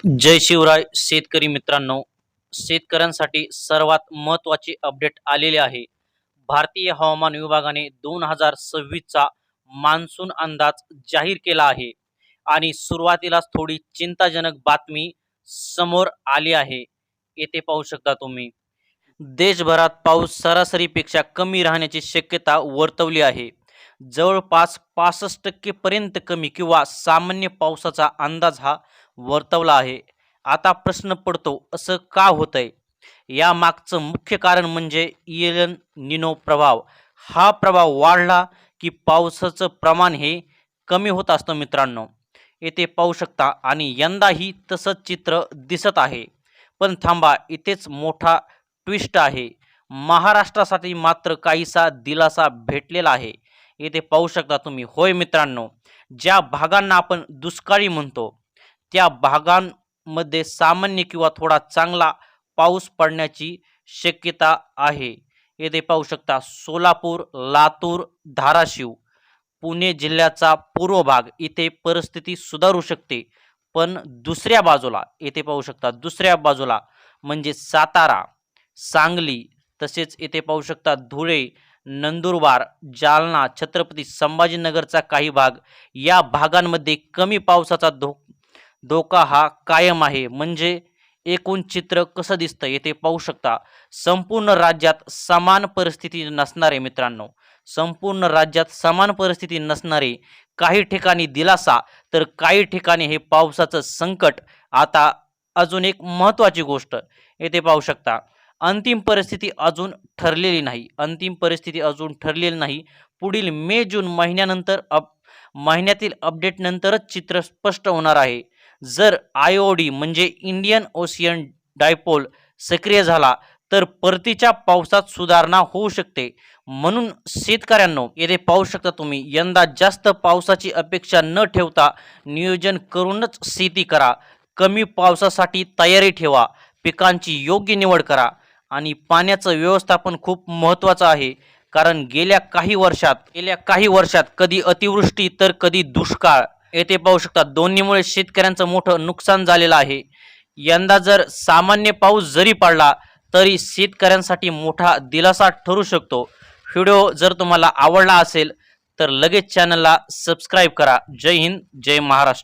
जय शिवराय शेतकरी मित्रांनो, शेतकऱ्यांसाठी सर्वात महत्त्वाची अपडेट आलेली आहे. भारतीय हवामान विभागाने 2026चा मान्सून अंदाज जाहीर केला आहे आणि सुरुवातीलाच थोडी चिंताजनक बातमी समोर आली आहे. येथे पाहू शकता तुम्ही, देशभरात पाऊस सरासरीपेक्षा कमी राहण्याची शक्यता वर्तवली आहे. जवळपास 65% पर्यंत कमी किंवा सामान्य पावसाचा अंदाज हा वर्तवला आहे. आता प्रश्न पडतो, असं का होतंय? या मागचं मुख्य कारण म्हणजे एल निनो प्रभाव. हा प्रभाव वाढला की पावसाचं प्रमाण हे कमी होत असतं मित्रांनो. येथे पाहू शकता आणि यंदाही तसंच चित्र दिसत आहे. पण थांबा, इथेच मोठा ट्विस्ट आहे. महाराष्ट्रासाठी मात्र काहीसा दिलासा भेटलेला आहे. येथे पाहू शकता तुम्ही. होय मित्रांनो, ज्या भागांना आपण दुष्काळी म्हणतो त्या भागांमध्ये सामान्य किंवा थोडा चांगला पाऊस पडण्याची शक्यता आहे. येथे पाहू शकता सोलापूर, लातूर, धाराशिव, पुणे जिल्ह्याचा पूर्व भाग इथे परिस्थिती सुधारू शकते. पण दुसऱ्या बाजूला येथे पाहू शकता, दुसऱ्या बाजूला म्हणजे सातारा, सांगली, तसेच येथे पाहू शकता धुळे, नंदुरबार, जालना, छत्रपती संभाजीनगरचा काही भाग, या भागांमध्ये कमी पावसाचा धोका हा कायम आहे. म्हणजे एकूण चित्र कसं दिसतं येथे पाहू शकता. संपूर्ण राज्यात समान परिस्थिती नसणारे मित्रांनो, संपूर्ण राज्यात समान परिस्थिती नसणारे, काही ठिकाणी दिलासा तर काही ठिकाणी हे पावसाचं संकट. आता अजून एक महत्त्वाची गोष्ट येथे पाहू शकता, अंतिम परिस्थिती अजून ठरलेली नाही. अंतिम परिस्थिती अजून ठरलेली नाही. पुढील मे जून महिन्यानंतर महिन्यातील अपडेट नंतरच चित्र स्पष्ट होणार आहे. जर आयओडी म्हणजे इंडियन ओशियन डायपोल सक्रिय झाला तर परतीच्या पावसात सुधारणा होऊ शकते. म्हणून शेतकऱ्यांनो, येथे पाहू शकता तुम्ही, यंदा जास्त पावसाची अपेक्षा न ठेवता नियोजन करूनच शेती करा. कमी पावसासाठी तयारी ठेवा, पिकांची योग्य निवड करा आणि पाण्याचं व्यवस्थापन खूप महत्त्वाचं आहे. कारण गेल्या काही वर्षात कधी अतिवृष्टी तर कधी दुष्काळ, येथे पाहू शकता, दोन्हीमुळे शेतकऱ्यांचं मोठं नुकसान झालेलं आहे. यंदा जर सामान्य पाऊस जरी पडला तरी शेतकऱ्यांसाठी मोठा दिलासा ठरू शकतो. व्हिडिओ जर तुम्हाला आवडला असेल तर लगेच चॅनलला सबस्क्राईब करा. जय हिंद, जय महाराष्ट्र.